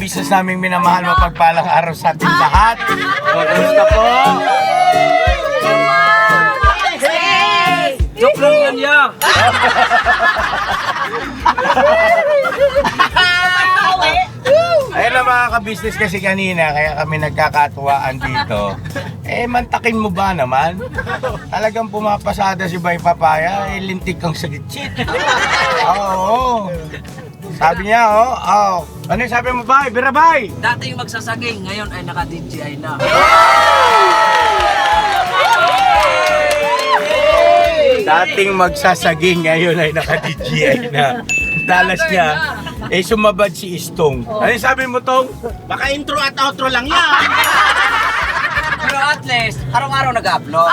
ka-business naming minamahal, mapagpalang araw sa ating lahat. Kamusta po? Joke lang yan, ya. Ayun na mga ka-business kasi kanina, kaya kami nagkakatuwaan dito. Mantakin mo ba naman? Talagang pumapasada si Bay Papaya, lintik kang sa gitsit. Oo. Sabi niya, ano yung sabi mo, Bay? Birabay! Dati yung magsasaging, ngayon ay naka-DJI na. Dating magsasaging, ngayon ay naka-DJI na. Dalas niya, sumabad si Istong. Ano yung sabi mo, Tong? Baka intro at outro lang yan. Pero at least, araw-araw nag-upload.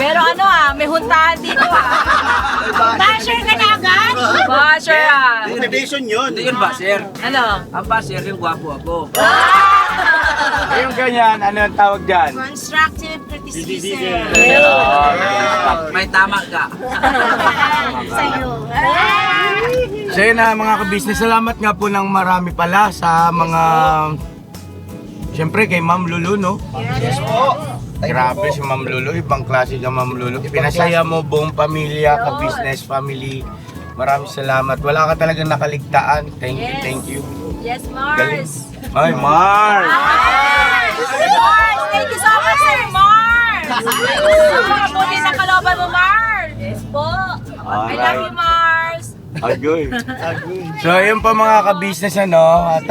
Meron, may huntahan dito Basher ka na agad? Basher Innovation yun. Hindi yun basher. Ano? Ang basher yung gwapo ako. Yung ganyan, ano yung tawag dyan? Constructive criticism. May tama ka. Sa'yo. So yun na mga ka-business, salamat nga po ng marami pala sa mga... Siyempre kay Ma'am Lulu, no? Yes po. Grabe si Ma'am Lulu, ibang klase ka Ma'am Lulu. Pinasaya mo buong pamilya, ka-business family. Maraming salamat. Wala ka talagang nakaligtaan. Thank you, thank you. Yes, Galing. Mars. Ay, Mars! Mars! Thank you so much, Sir Mars! Mabuti sa kalooban mo, Mars! Yes po. I love you, Mars! Agoy. So, yun pa mga ka-business, ano, at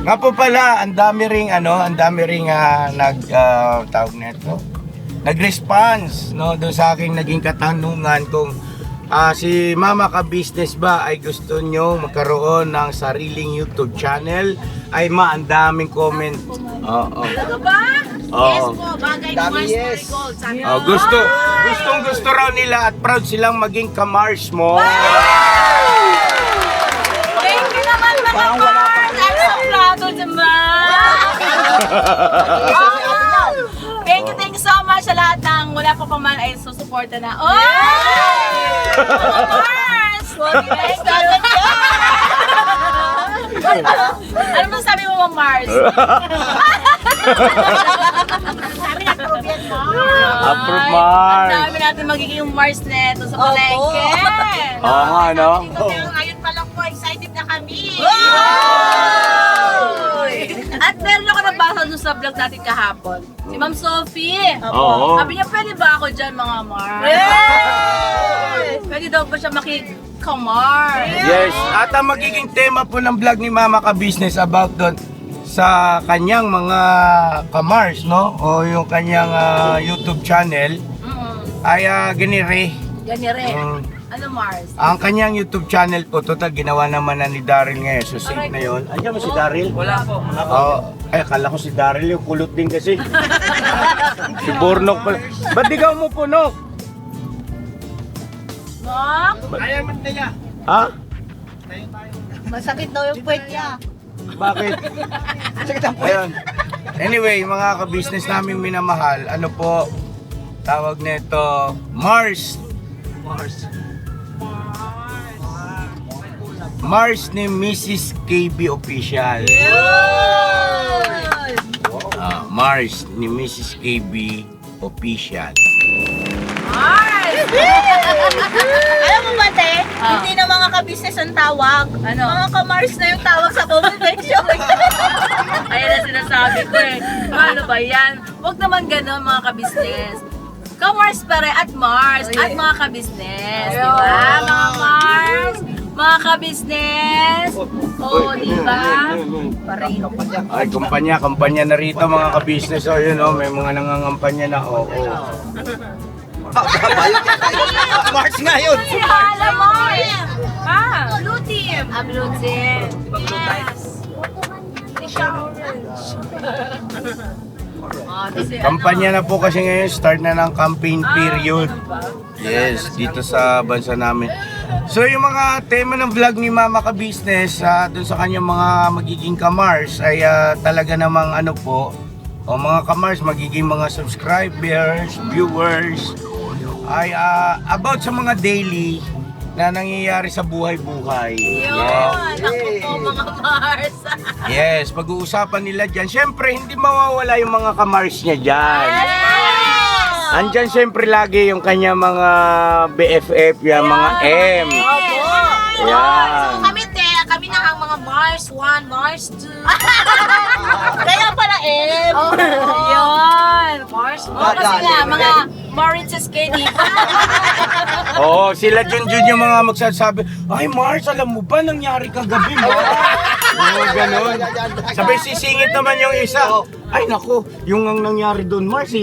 nga po pala, ang dami ring tawag nito, nag-response, no, doon sa aking naging katanungan kung si Mama Ka-Business ba ay gusto nyo magkaroon ng sariling YouTube channel. Ay ang daming comment. Oo. Talaga ba? Yes po, bagay ni Mars Marigold. Sabi ko, Gusto raw nila at proud silang maging ka-Mars mo. thank you naman mga Mars! I'm so proud of the Mars! Thank you so much sa lahat ng wala pa pa man ay susuporta na. Oh! Mga Mars! Thank you! Ano mo sabi mo mga Mars? Sabi na approve yan Mars. Approve, Mars. Ang dami natin magiging Mars neto sa palengke. Oo nga, no? Ngayon pa lang po, excited na kami. At meron ako nabasa doon sa vlog natin kahapon. Si Ma'am Sophie. Oo. Sabi niya, pwede ba ako dyan mga Mars? Pwede daw ba siya makikamar? Yes, at ang magiging tema po ng vlog ni Mama Ka-Business about doon sa kanyang mga kamars, no? O yung kanyang YouTube channel ay ganire. Ganire. Ano Mars? Ang kanyang YouTube channel po, total ginawa naman na ni Daryl ngayon. So sync na yun. Andiyan mo si Daryl? Wala po. Ay, akala ko si Daryl yung kulot din kasi. Si Bornok pala. Ba't di ka umupunok? Mom? Ayaw mo niya. Ha? Masakit daw yung puwet niya. Bakit? Ayun. Anyway, mga ka-business namin minamahal, ano po, tawag nito, Mars. Mars ni Mrs. KB Official. Mars ni Mrs. KB Official. Mars! Alam mo ba, te? Hindi na mga ka-business ang tawag. Ano? Mga ka-Mars na yung tawag sa comment section. Ayan na sinasabi ko eh. Ano ba yan? Huwag naman gano'n mga ka-business. Ka-Mars pare at Mars at mga ka-business. Diba? Mga Mars, mga ka-business. Oo, diba? Pareho. Ay, kampanya na rito mga ka-business. O yun o, may mga nangangampanya na. Oo. March nga yun. Alam mo! Ah! Blue team! Blue team. Yes. Hindi siya orange. Kampanya na po kasi ngayon, start na ng campaign period. Yes, dito sa bansa namin. So yung mga tema ng vlog ni Mama Ka-Business, dun sa kanyang mga magiging kamars ay talaga namang ano po, o mga ka-Mars, magiging mga subscribers, viewers, ay about sa mga daily na nangyayari sa buhay-buhay. Yun! Ako po mga Mars! Yes, pag-uusapan nila dyan. Siyempre, hindi mawawala yung mga ka-Mars niya dyan. Andyan siyempre lagi yung kanya mga BFF, yung mga M. Yan. Kami na ang mga Mars 1, Mars 2. Kaya pala M. Yun! Mars mo. Kasi nga, mga Mauritius kayo dito. Oo, sila Junjun yung mga magsasabi, ay Mars, alam mo ba nangyari kagabi mo? Oo, ganun. Sabay sisingit naman yung isa. Ay naku, yung ang nangyari doon Mars,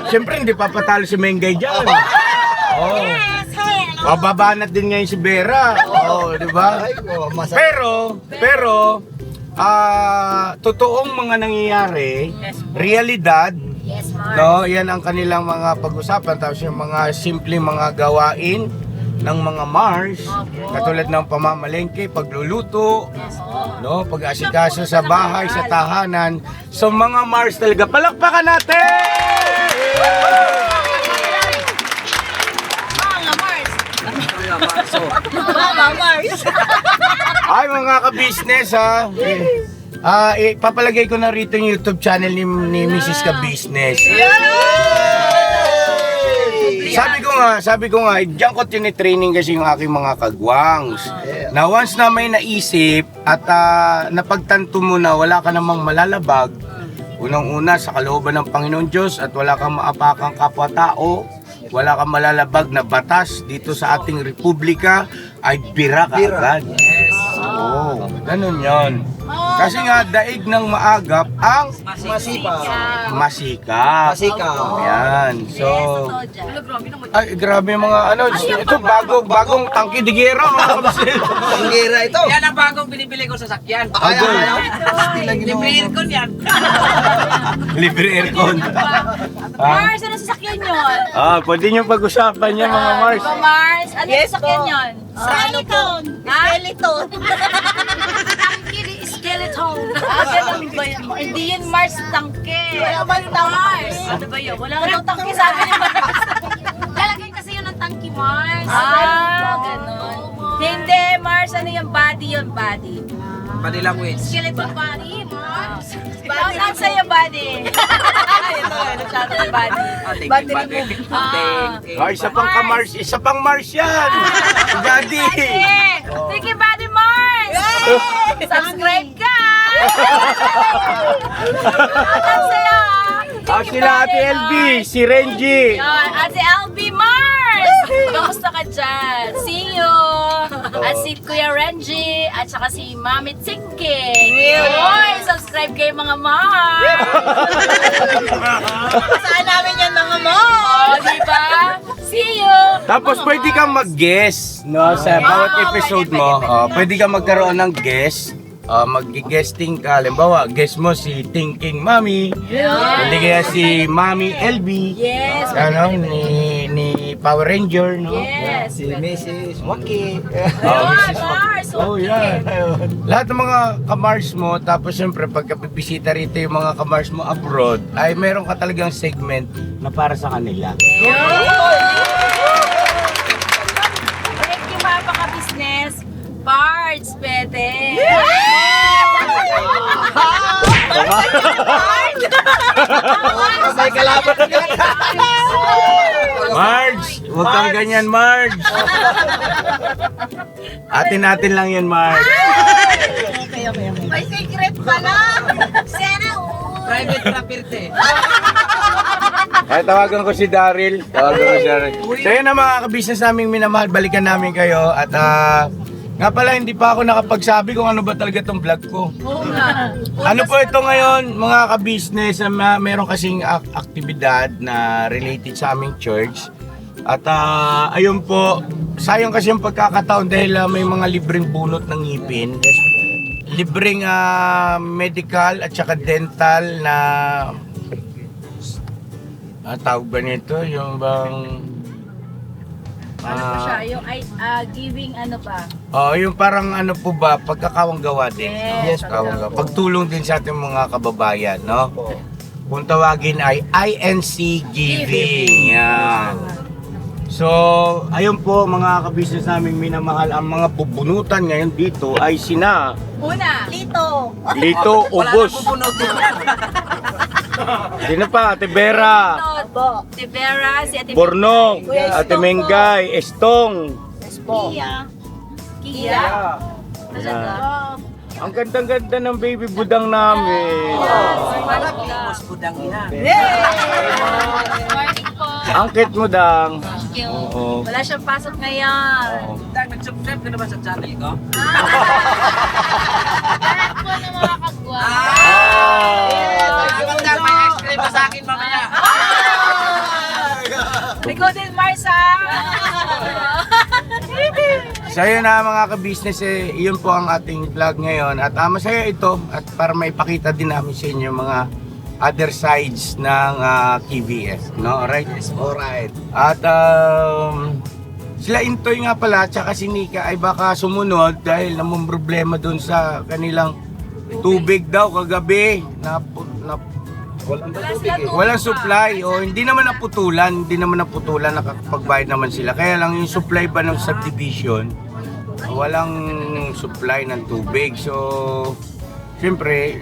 siyempre hindi papatalo si Mengay dyan. Oo. Mababanat din ngayon si Vera. Oo, di ba? Pero, totoong mga nangyayari, realidad, no, yan ang kanilang mga pag-usapan. Tapos yung mga simpleng mga gawain ng mga Mars, katulad ng pamamalengke, pagluluto, no, pag-asikaso sa bahay, sa tahanan. So mga Mars talaga, palakpakan natin! Mama Mars. Ay mga ka-business ha. Papalagay ko na rito yung YouTube channel ni Mrs. Ka-Business. Sabi ko nga, diyan ko tinitraining kasi yung aking mga kagwangs. Na once na may naisip at napagtanto mo na wala ka namang malalabag, unang-una sa kalooban ng Panginoon Diyos at wala kang maapakang kapwa-tao, wala kang malalabag na batas dito sa ating republika, ay bira ka agad. Oo, ganun yon. Kasi nga, daig ng maagap ang masikap. Yan. So, ay, grabe mga ano, ito bagong tangki de guerra mga kapatid. Pangira ito. Yan ang bagong binibili ko sa sakyan. Libre aircon yan. Libre aircon. Mars, ano sasakyan yun? Pwede nyo pag-usapan yan mga Mars. Mga Mars, ano sasakyan yun? Skeleton. Skeleton. Skeleton. Ganun ba yan? Hindi yun Mars, tangke. Wala bang Mars? Ano ba yun? Wala nga tangke sa amin ni Mars. Lalagay kasi yun ng tangki Mars. Ganun. Hindi, Mars, ano yung body yun, body. Body language. Skeleton body, Mars. Saan sa'yo, body? Ito, nagsabi ng body. Body remove. Isa pang Mars yan. Daddy. Thank you, Body Mars! Subscribe ka! Saan sa'yo? Sila Ate LB, si Renji. Ate LB Mars! Kamusta ka dyan? See you! At si Kuya Renji, at saka si Mami Tsinking. Hoy, subscribe kayo mga Mars! Saan namin yan mga Mars? Diba? See you! Tapos pwede kang mag-guest, no, sa bawat episode mo. Pwede kang magkaroon ng guest. Mag-guesting ka. Halimbawa, guest mo si Thinking Mami. Hindi kaya si Mami LB. Yes! Ano, ni Power Ranger, no? Yes! Si Mrs. Waki. Mars! Oh, yan. Lahat ng mga kamars mo, tapos siyempre pagka bibisita rito yung mga kamars mo abroad, ay meron ka talagang segment na para sa kanila. Thank you, Papa Ka-Business. Parts, pwede. May kalaban na yan. Marge, huwag kang ganyan, Marge. Atin-atin lang yan, Marge. May secret pala. Sana Private property. Ay, tawagan ko si Daryl. So yun na mga ka-business naming minamahal, balikan namin kayo. At nga pala, hindi pa ako nakapagsabi kung ano ba talaga tong vlog ko. Ano po ito ngayon, mga ka-business, meron kasing aktibidad na related sa aming church. At ayun po, sayang kasi yung pagkakataon dahil may mga libreng bunot ng ngipin. Libreng medical at saka dental na tawag ba nito? Yung bang Ano po siya? Yung giving ano ba? Oh, yung parang ano po ba, pagkakawang gawa din. Yes, Kawang gawa. Pagtulong din sa ating mga kababayan, no? Kung tawagin ay INC Giving. Yan. So, ayun po mga kabisnes naming minamahal, ang mga pupunutan ngayon dito ay sina Una, Lito. Lito Ubos. Sino pa? Ate Vera, Todd, Tibera, si Ate Bornong, Kuya Ate Estong Mengay, Estong. Kia. Kia. Yan. Ang gandang-ganda ng baby budang namin. Mas budang yan. Morning po. Ang cute mo, Dang. Thank you. Oo. Wala siyang pasok ngayon. Dang, nag-subscribe ka na ba sa channel ko? Lahat po ng mga kagwa. Dang, may ice cream pa sa akin mamaya. Ikaw din, Marsa. So yun na mga ka-business, yun po ang ating vlog ngayon. At masaya ito at para maipakita din namin sa inyo mga other sides ng KBS, no? Alright? Alright. At sila Intoy nga pala, tsaka si Nika ay baka sumunod dahil namang problema dun sa kanilang tubig daw kagabi. Walang supply. O hindi naman naputulan, nakakapagbayad naman sila. Kaya lang yung supply ba ng subdivision, walang supply ng tubig. So, siyempre,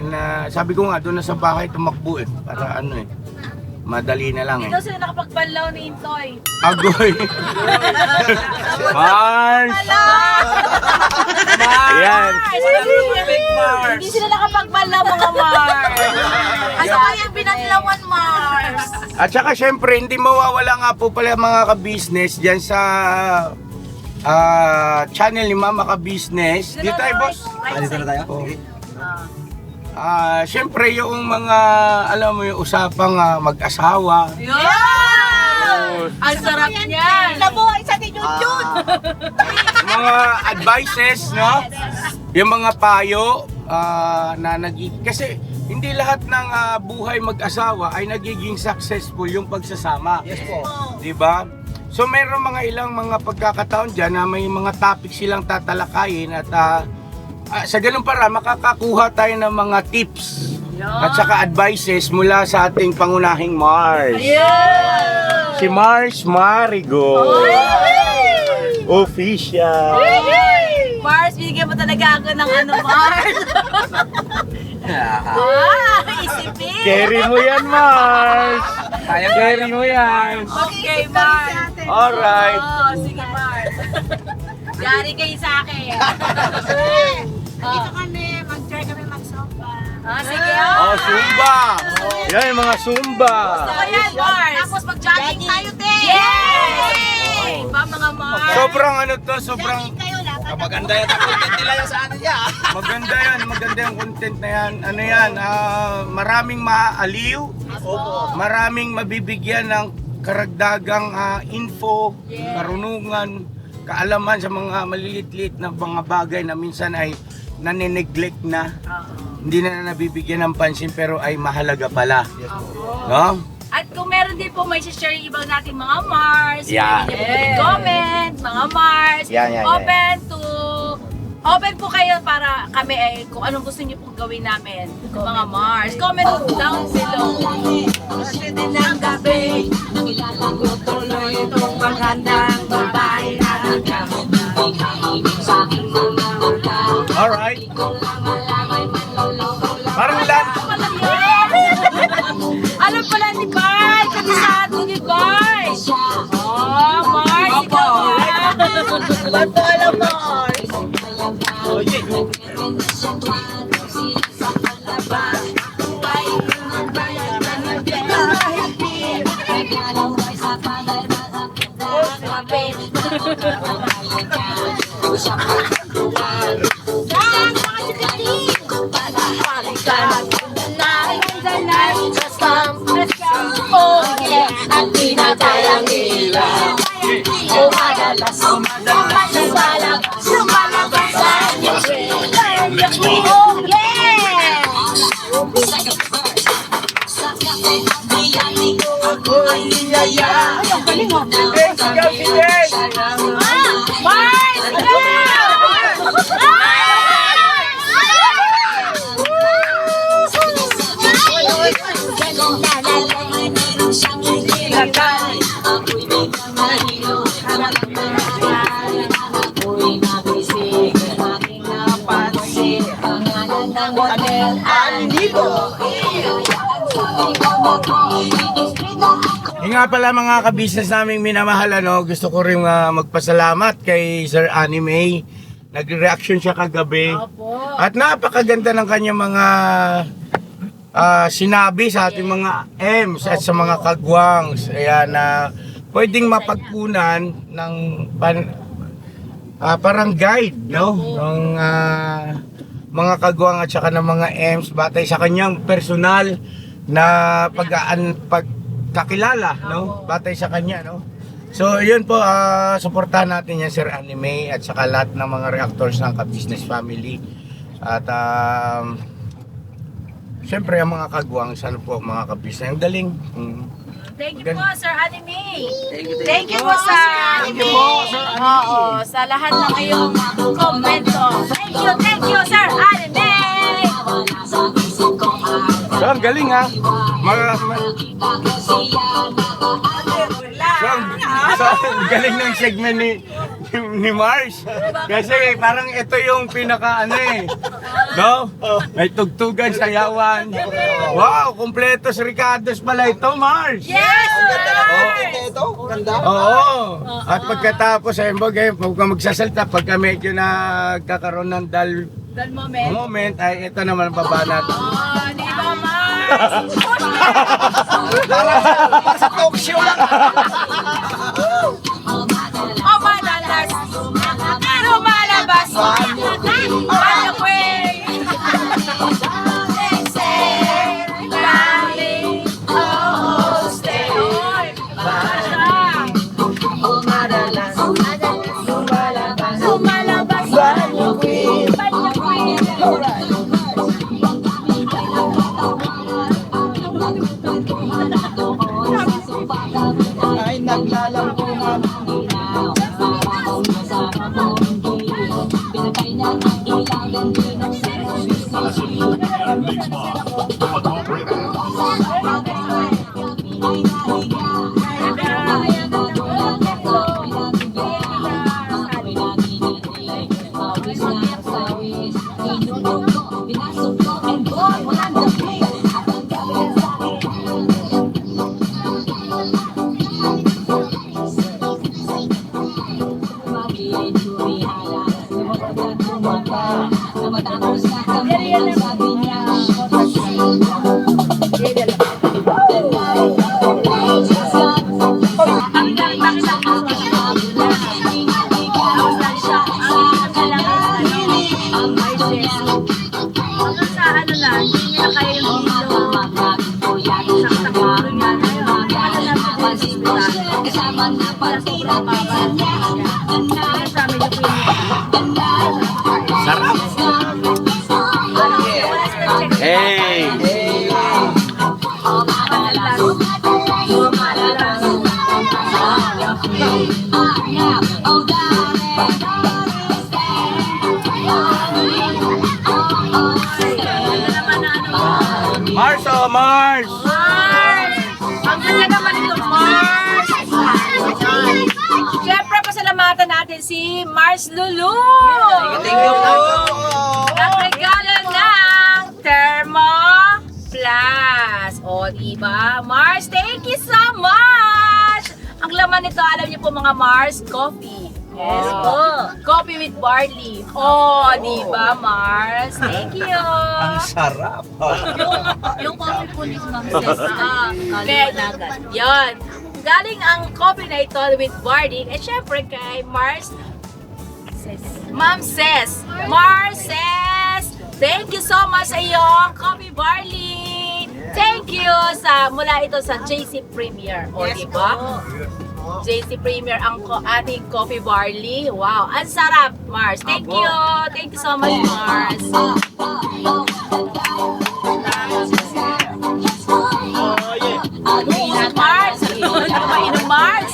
sabi ko nga doon na sa bahay tumakbo para madali na lang Dito sila nakapagbanlaw ni Intoy. Agoy. Mars. Yan. Big Mars. Hindi sila nakapagbanlaw mga Mars. Ano ba yung binanlawan, Mars? At saka syempre, hindi mawawala nga po pala mga ka-business dyan sa channel ni Mama Ka-Business. Dito tayo, boss. Dito na tayo? Syempre, yung mga, alam mo yung usapang mag-asawa. Ang sarap niyan. Nabuhay sa Junjun. Mga advices, no? Yung mga payo na kasi hindi lahat ng buhay mag-asawa ay nagiging successful yung pagsasama. Yes po. Di ba? So meron mga ilang mga pagkakataon dyan na may mga topic silang tatalakayin at sa ganun para makakakuha tayo ng mga tips at saka advices mula sa ating pangunahing Mars. Si Mars Marigo. Official. Mars, binigyan mo talaga ako ng Mars. Isipin. Carry mo yan, Mars. Carry mo yan. Okay, Mars. Alright. Sige, Mars. Yari kayo sa akin. Dito kami, mag-try kami mag-sofa. Sige. Zumba. Yan yung mga Zumba. Gusto ko yan, Mars. Tapos mag-jogging tayo, te. Yay! Ba, mga Mars? Sobrang sobrang Jogging kayo lahat. Maganda yung content nila yung sa ano niya. maganda yung content na yan. Ano yan, maraming maaaliw, maraming mabibigyan ng karagdagang info, karunungan, kaalaman sa mga maliliit-liit na mga bagay na minsan ay nane-neglect na. Hindi na nabibigyan ng pansin pero ay mahalaga pala. No? At kung meron din po may share yung ibang nating mga Mars, Yeah. pwede niyo po comment, mga Mars, Yeah. open po kayo para kami ay kung anong gusto niyo pong gawin namin, mga Mars. Comment down below. Kasi din ng gabi, kilala ko tuloy itong magandang babae na Alright. Parang lunch. Alam pala ni Bay, kabisado ni Bay. Oh, Mars, ikaw ah. Bato alam, Mars. Dang! Ikaw si Jess! Mars! Yung nga pala mga kabisnes naming minamahal, gusto ko rin magpasalamat kay Sir Anime. Nag-reaction siya kagabi. At napakaganda ng kanyang mga sinabi sa ating mga M's at sa mga kagwangs. Ayan, na pwedeng mapagkunan ng parang guide, no? Ng mga kagwang at saka ng mga M's batay sa kanyang personal na pagkakilala, no? Batay sa kanya, no? So, yun po, suportahan natin yan, Sir Anime, at saka lahat ng mga reactors ng Ka-Business Family. At, syempre, ang mga kagwang, sana po, mga ka-business. Ang galing. Thank you po, Sir Anime. Thank you po, Sir Anime. Oo, sa lahat ng iyong komento. Thank you, Sir Anime. So, ang galing, ha? So, ang galing ng segment ni Mars. Kasi parang ito yung pinaka no? May tugtugan, sayawan. Wow, kumpleto si Ricardo's pala ito, Mars. Yes! Ito, ganda. Oo. At pagkatapos, huwag ka magsasalta pagka medyo nagkakaroon ng Dal moment. moment, ay ito naman ang babanat. Oh, di ba, Mars? Para sa talk show lang. Oh, madalas. Lumalabas. Ano ko eh? Darling, oh, stay on. Lumalabas. Banyo queen. Ay, naglalampo nga. Sarap. Hey! Mars, oh Mars! Mars! Ang ganda naman ito, Mars! Siyempre, pasalamatan natin si Mars Lulu! Thank you po. Nagregalo ng Thermo Plus. O, diba? Mars, thank you so much! Ang laman nito, alam niyo po mga Mars, coffee. Yes po. Coffee with barley. Oh, diba, Mars? Thank you. Ang sarap. Yung coffee po ni Ma'am Cess. Yun. Galing ang coffee na ito with barley. At syempre kay Mars. Ma'am Cess. Mars Cess. Thank you so much sa iyong coffee barley. Thank you sa mula ito sa JC Premier. O, diba? JC Premier ang ating coffee barley. Wow, ang sarap, Mars. Thank you. Thank you so much, Mars. Mars. Ano ba inom, Mars?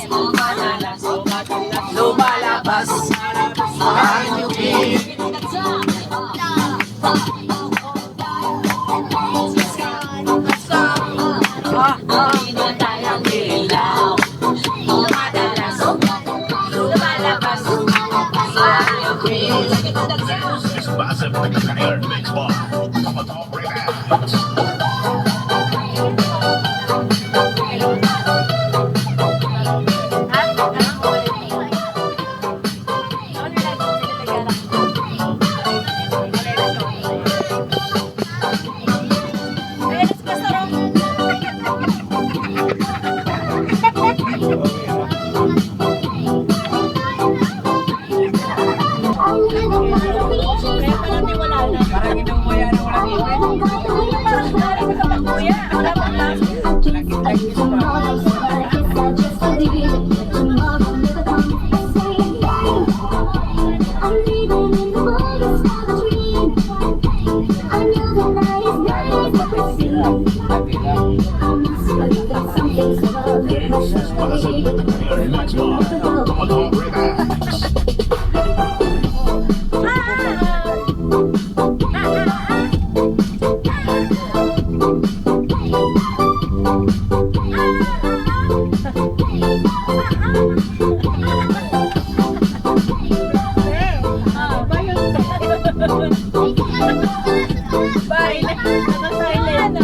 Bye. Naka-silent.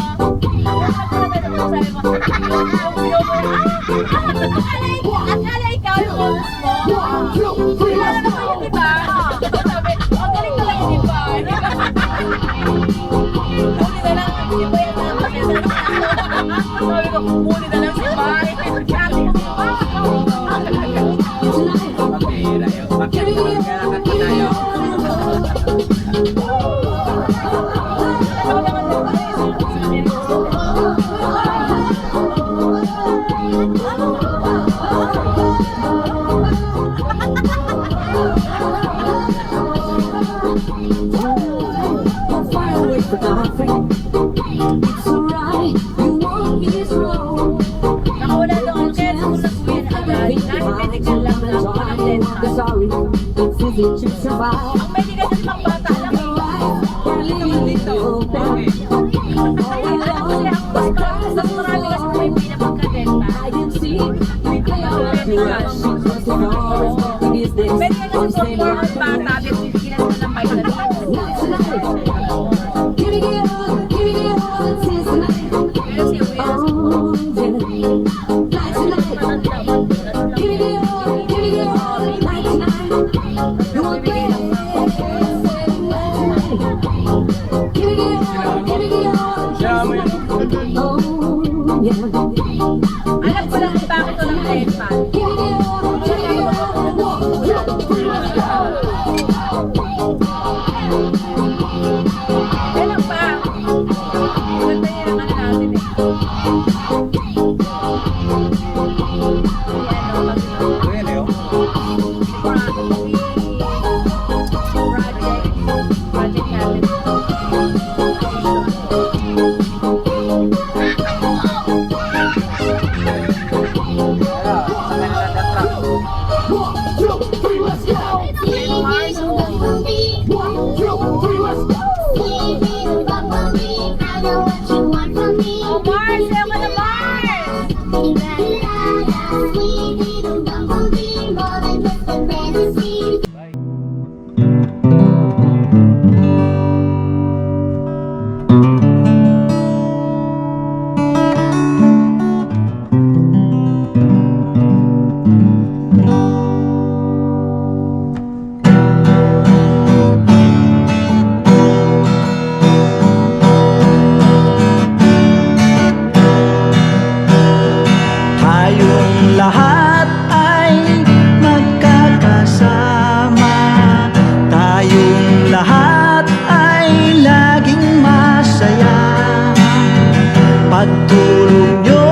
Akala ikaw yung bonus mo. Kilala naman yun, di ba? Sabi, ang galing na lang yun, di ba? Muli na lang, di ba yan na lang? Sabi ko, muli na lang si Pai. Pambira yun. Bakit mo nagkakakat tayo? Nakawala daw ang kaya nung nag-uwi na agad. Kahit medical lang lang ako ng dental. Ang medical ng mga bata lang eh. Dito. Bakit? Ay, alam ko siya, ang mas marami kasi may pinapagka-dental. Medical kasi for ang bata, bibigyan na ng pero si Will, alam ko lang kung bakit walang dental. Kailan pa? Ganda niya ng ano natin eh. Kuya Leo? Project natin. Oh, Mars! Ayaw ka na, Mars! Tayong lahat ay magkakasama. Tayong lahat ay laging masaya. Pagtulong nyo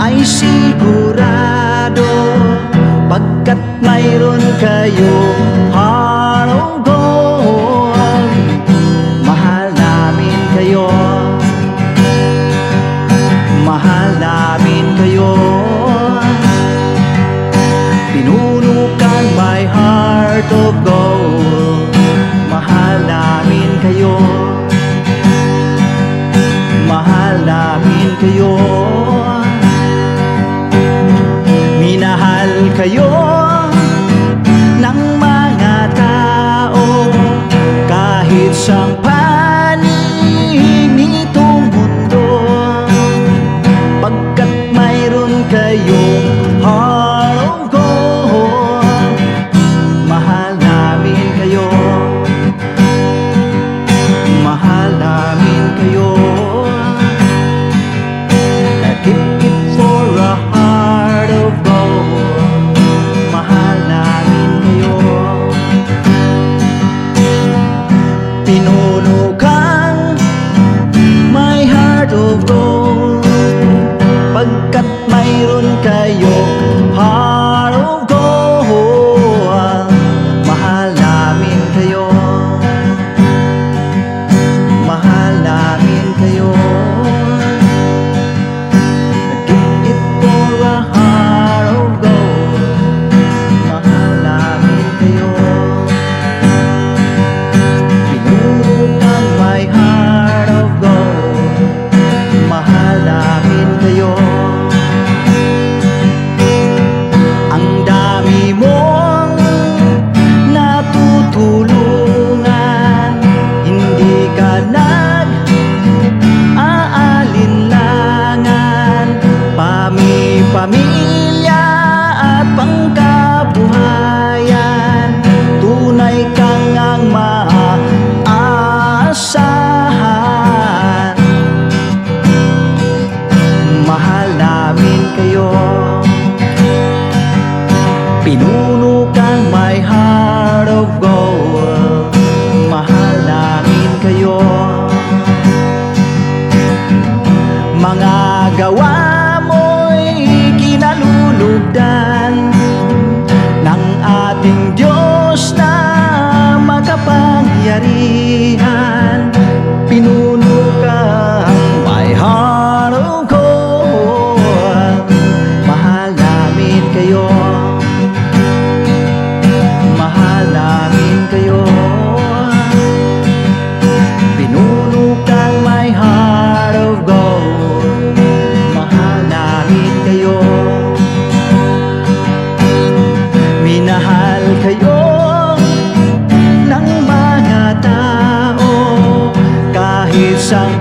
ay sigurado, pagkat mayroon kayong heart of gold. Mahal namin kayo, mahal namin kayo. Pinunukan my heart of gold. Mahal namin kayo, mahal namin kayo. Minahal kayo ng mga tao kahit sang panig nitong mundo, pagkat mayroon kayong heart of gold. Mahal namin kayo, mahal namin kayo. Keep it for a heart of gold. Pinuno kang my heart of gold. Mahal namin kayo. Mga gawa mo'y kinalulugdan ng ating Diyos na makapangyarihan. Pinuno kang my heart of gold. Mahal namin kayo. Mahal namin kayo. Pinuno kang my heart of gold. Mahal namin kayo. Minahal kayo ng mga tao kahit sang